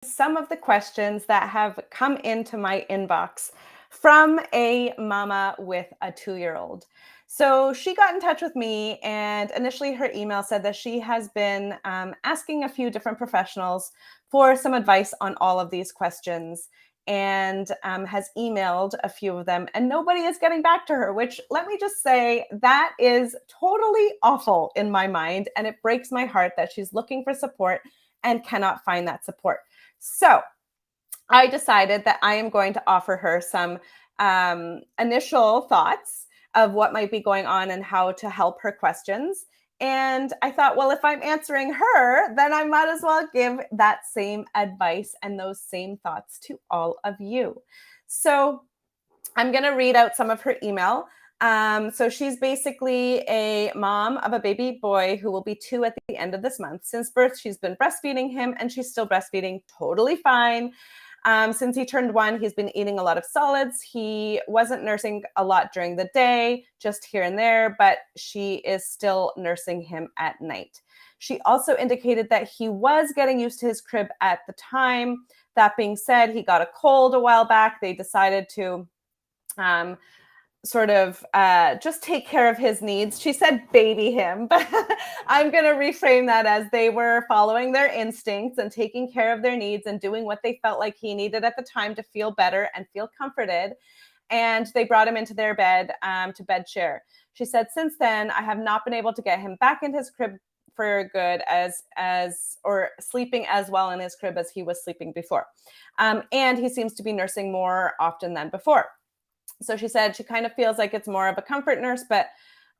Some of the questions that have come into my inbox from a mama with a 2-year-old. So she got in touch with me, and initially her email said that she has been asking a few different professionals for some advice on all of these questions and has emailed a few of them, and nobody is getting back to her, which let me just say that is totally awful in my mind. And it breaks my heart that she's looking for support and cannot find that support. So I decided that I am going to offer her some initial thoughts of what might be going on and how to help her questions. And I thought, well, if I'm answering her, then I might as well give that same advice and those same thoughts to all of you. So I'm going to read out some of her email. So she's basically a mom of a baby boy who will be 2 at the end of this month. Since birth, she's been breastfeeding him, and she's still breastfeeding totally fine. Since he turned 1, he's been eating a lot of solids. He wasn't nursing a lot during the day, just here and there, but she is still nursing him at night. She also indicated that he was getting used to his crib at the time. That being said, he got a cold a while back. They decided to um, just take care of his needs. She said baby him, but I'm going to reframe that as they were following their instincts and taking care of their needs and doing what they felt like he needed at the time to feel better and feel comforted. And they brought him into their bed to bed share. She said, since then, I have not been able to get him back in his crib for good or sleeping as well in his crib as he was sleeping before. And he seems to be nursing more often than before. So she said she kind of feels like it's more of a comfort nurse, but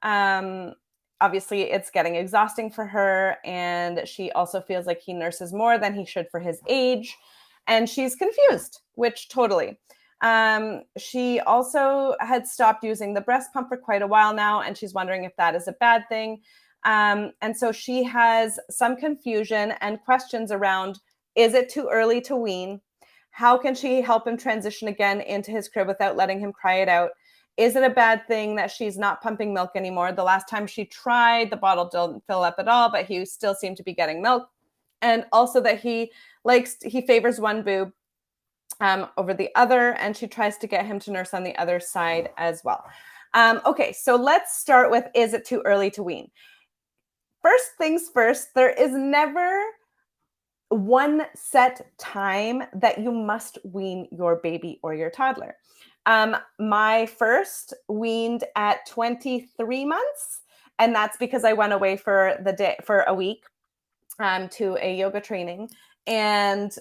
obviously it's getting exhausting for her. And she also feels like he nurses more than he should for his age. And she's confused, which totally. She also had stopped using the breast pump for quite a while now, and she's wondering if that is a bad thing. And so she has some confusion and questions around, is it too early to wean? How can she help him transition again into his crib without letting him cry it out? Is it a bad thing that she's not pumping milk anymore? The last time she tried, the bottle didn't fill up at all, but he still seemed to be getting milk. And also that he favors one boob over the other, and she tries to get him to nurse on the other side as well. Okay, so let's start with, is it too early to wean? First things first, there is never one set time that you must wean your baby or your toddler. My first weaned at 23 months, and that's because I went away for a week to a yoga training, and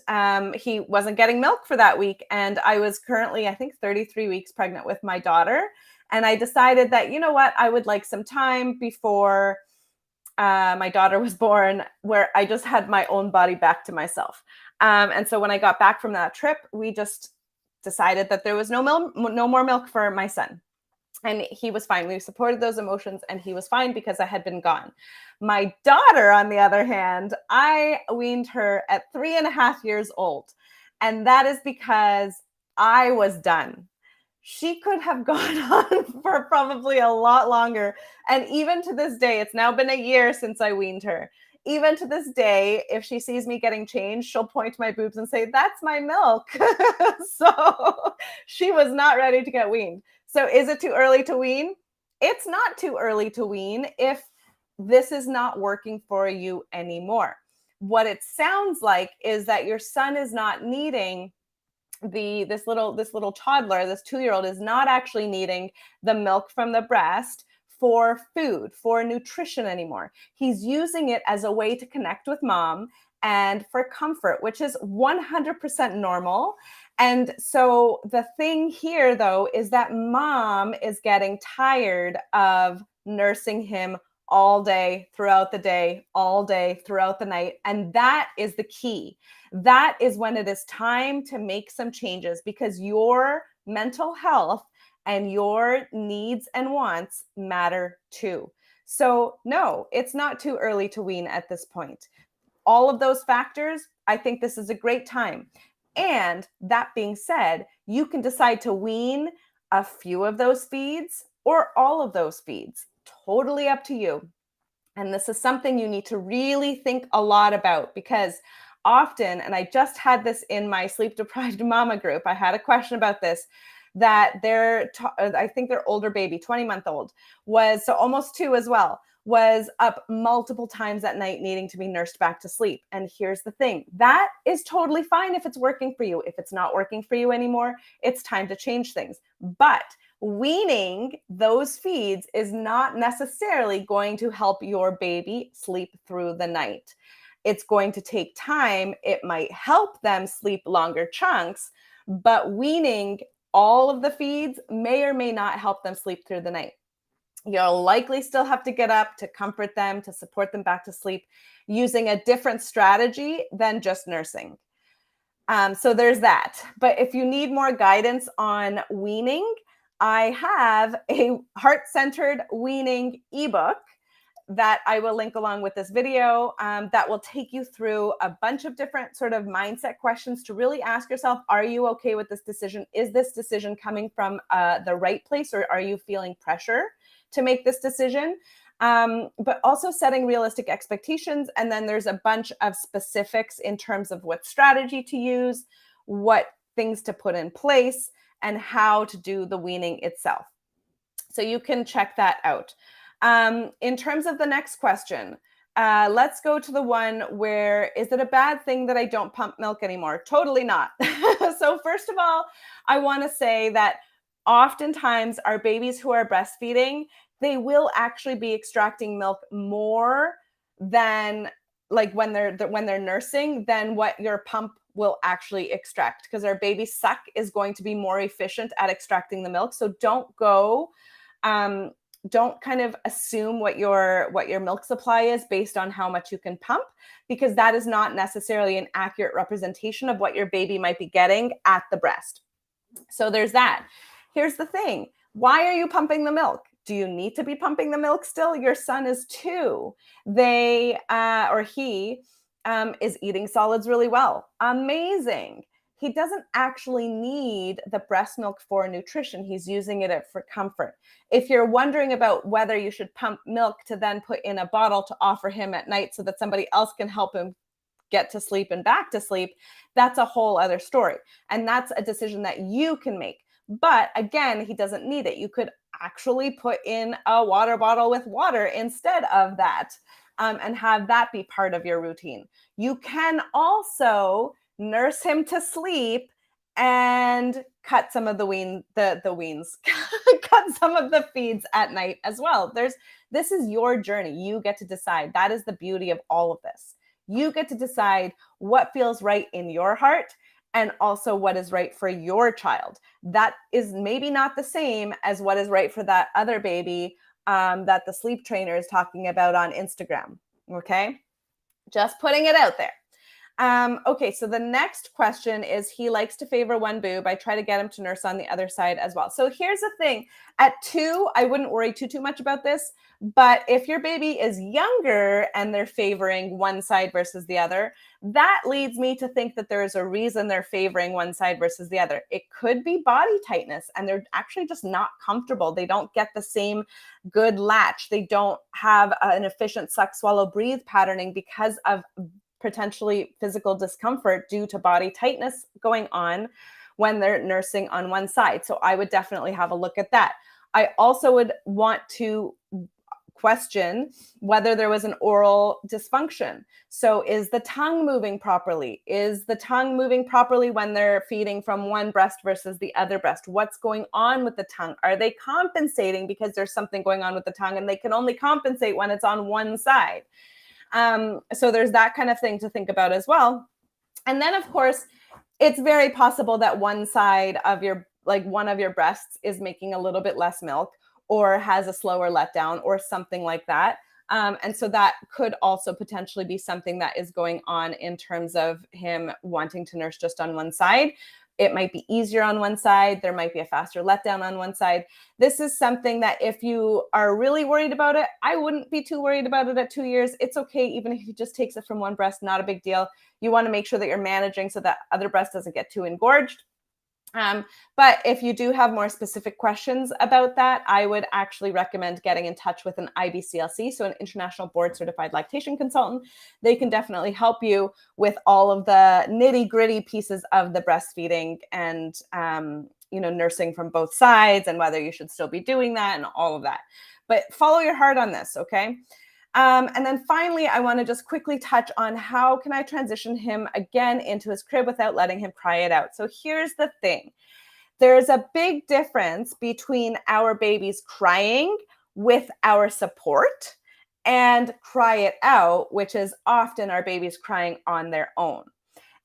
he wasn't getting milk for that week. And I was currently, I think, 33 weeks pregnant with my daughter. And I decided that, you know what, I would like some time before my daughter was born, where I just had my own body back to myself. And so when I got back from that trip, we just decided that there was no more milk for my son. And he was fine. We supported those emotions, and he was fine because I had been gone. My daughter, on the other hand, I weaned her at 3.5 years old. And that is because I was done. She could have gone on for probably a lot longer. And even to this day, it's now been a year since I weaned her. Even to this day, if she sees me getting changed, she'll point to my boobs and say, that's my milk. So she was not ready to get weaned. So is it too early to wean? It's not too early to wean if this is not working for you anymore. What it sounds like is that your son is not needing this little toddler, this 2-year-old is not actually needing the milk from the breast for food, for nutrition anymore. He's using it as a way to connect with mom and for comfort, which is 100% normal. And so the thing here, though, is that mom is getting tired of nursing him all day, throughout the day, all day, throughout the night. And that is the key. That is when it is time to make some changes, because your mental health and your needs and wants matter too. So no, it's not too early to wean at this point. All of those factors, I think this is a great time. And that being said, you can decide to wean a few of those feeds or all of those feeds. Totally up to you. And this is something you need to really think a lot about, because often, and I just had this in my sleep deprived mama group, I had a question about this, that I think their older baby, 20-month-old, was, so almost 2 as well, was up multiple times at night needing to be nursed back to sleep. And here's the thing, that is totally fine if it's working for you. If it's not working for you anymore, it's time to change things. But weaning those feeds is not necessarily going to help your baby sleep through the night. It's going to take time. It might help them sleep longer chunks, but weaning all of the feeds may or may not help them sleep through the night. You'll likely still have to get up to comfort them, to support them back to sleep, using a different strategy than just nursing. So there's that. But if you need more guidance on weaning, I have a heart-centered weaning ebook that I will link along with this video, that will take you through a bunch of different sort of mindset questions to really ask yourself, are you okay with this decision? Is this decision coming from the right place, or are you feeling pressure to make this decision? But also setting realistic expectations. And then there's a bunch of specifics in terms of what strategy to use, what things to put in place, and how to do the weaning itself. So you can check that out. In terms of the next question, let's go to the one where, is it a bad thing that I don't pump milk anymore? Totally not. So first of all, I want to say that oftentimes our babies who are breastfeeding, they will actually be extracting milk more than, like, when they're nursing, than what your pump will actually extract, because our baby suck is going to be more efficient at extracting the milk. So don't kind of assume what your milk supply is based on how much you can pump, because that is not necessarily an accurate representation of what your baby might be getting at the breast. So there's that. Here's the thing. Why are you pumping the milk? Do you need to be pumping the milk still? Your son is 2. He is eating solids really well. Amazing. He doesn't actually need the breast milk for nutrition. He's using it for comfort. If you're wondering about whether you should pump milk to then put in a bottle to offer him at night so that somebody else can help him get to sleep and back to sleep, that's a whole other story. And that's a decision that you can make. But again, he doesn't need it. You could actually put in a water bottle with water instead of that, and have that be part of your routine. You can also nurse him to sleep and cut some of the weans, cut some of the feeds at night as well. This is your journey. You get to decide. That is the beauty of all of this. You get to decide what feels right in your heart, and also what is right for your child. That is maybe not the same as what is right for that other baby that the sleep trainer is talking about on Instagram. Okay, just putting it out there. Okay, so the next question is, he likes to favor one boob. I try to get him to nurse on the other side as well. So here's the thing. At 2, I wouldn't worry too much about this. But if your baby is younger and they're favoring one side versus the other, that leads me to think that there is a reason they're favoring one side versus the other. It could be body tightness, and they're actually just not comfortable. They don't get the same good latch. They don't have an efficient suck, swallow, breathe patterning because of potentially physical discomfort due to body tightness going on when they're nursing on one side. So I would definitely have a look at that. I also would want to question whether there was an oral dysfunction. So is the tongue moving properly? Is the tongue moving properly when they're feeding from one breast versus the other breast? What's going on with the tongue? Are they compensating because there's something going on with the tongue and they can only compensate when it's on one side? So there's that kind of thing to think about as well. And then, of course, it's very possible that one side of one of your breasts is making a little bit less milk, or has a slower letdown, or something like that. And so that could also potentially be something that is going on in terms of him wanting to nurse just on one side. It might be easier on one side. There might be a faster letdown on one side. This is something that if you are really worried about it, I wouldn't be too worried about it at 2 years. It's okay. Even if he just takes it from one breast, not a big deal. You want to make sure that you're managing so that other breast doesn't get too engorged. But if you do have more specific questions about that, I would actually recommend getting in touch with an IBCLC, so an International Board Certified Lactation Consultant. They can definitely help you with all of the nitty gritty pieces of the breastfeeding and, nursing from both sides and whether you should still be doing that and all of that. But follow your heart on this, okay? And then finally, I want to just quickly touch on how can I transition him again into his crib without letting him cry it out. So here's the thing. There's a big difference between our babies crying with our support and cry it out, which is often our babies crying on their own.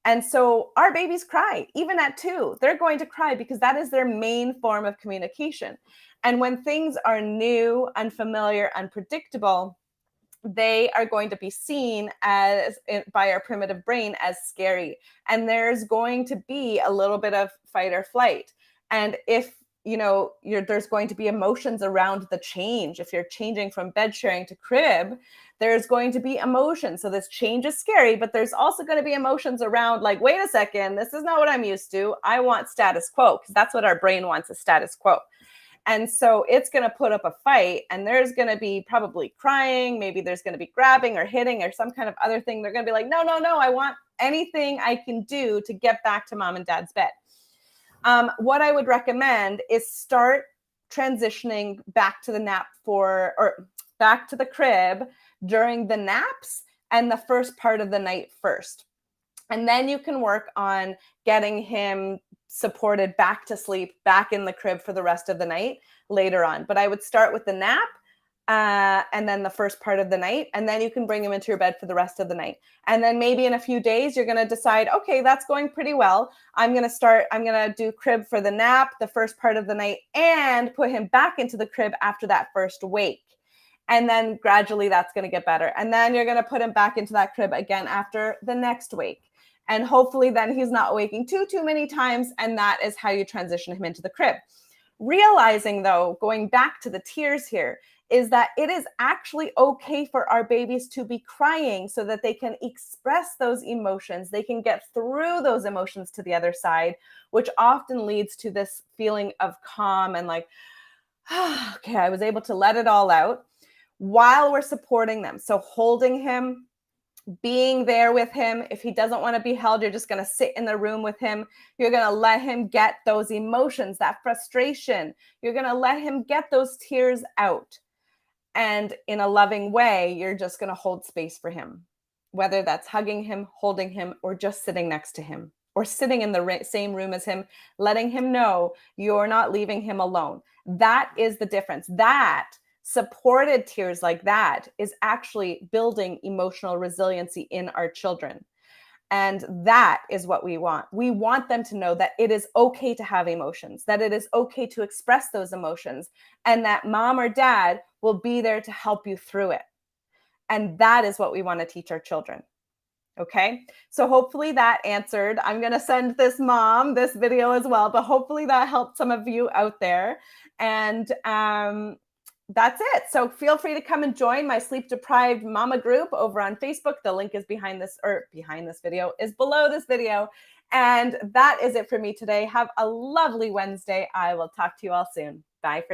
And so our babies cry, even at 2. They're going to cry because that is their main form of communication. And when things are new, unfamiliar, unpredictable, they are going to be seen as by our primitive brain as scary, and there's going to be a little bit of fight or flight. And if there's going to be emotions around the change. If you're changing from bed sharing to crib, there's going to be emotions. So this change is scary, but there's also going to be emotions around like, wait a second, this is not what I'm used to. I want status quo, because that's what our brain wants, is status quo. And so it's going to put up a fight, and there's going to be probably crying. Maybe there's going to be grabbing or hitting or some kind of other thing. They're going to be like, no, no, no, I want anything I can do to get back to mom and dad's bed. What I would recommend is start transitioning back to the nap or back to the crib during the naps and the first part of the night first. And then you can work on getting him supported back to sleep, back in the crib for the rest of the night later on. But I would start with the nap and then the first part of the night, and then you can bring him into your bed for the rest of the night. And then maybe in a few days, you're going to decide, okay, that's going pretty well. I'm going to do crib for the nap, the first part of the night, and put him back into the crib after that first wake. And then gradually that's going to get better. And then you're going to put him back into that crib again after the next wake. And hopefully then he's not waking too many times. And that is how you transition him into the crib. Realizing, though, going back to the tears here, is that it is actually okay for our babies to be crying so that they can express those emotions. They can get through those emotions to the other side, which often leads to this feeling of calm and like, okay, I was able to let it all out while we're supporting them. So holding him, being there with him. If he doesn't want to be held, you're just going to sit in the room with him. You're going to let him get those emotions, that frustration. You're going to let him get those tears out. And in a loving way, you're just going to hold space for him, whether that's hugging him, holding him, or just sitting next to him, or sitting in the same room as him, letting him know you're not leaving him alone. That is the difference. That supported tears like that is actually building emotional resiliency in our children. And that is what we want. We want them to know that it is okay to have emotions, that it is okay to express those emotions, and that mom or dad will be there to help you through it. And that is what we want to teach our children. Okay, so hopefully that answered. I'm going to send this mom this video as well, but hopefully that helped some of you out there. And that's it. So feel free to come and join my sleep deprived mama group over on Facebook. The link is behind this video is below this video. And that is it for me today. Have a lovely Wednesday. I will talk to you all soon. Bye for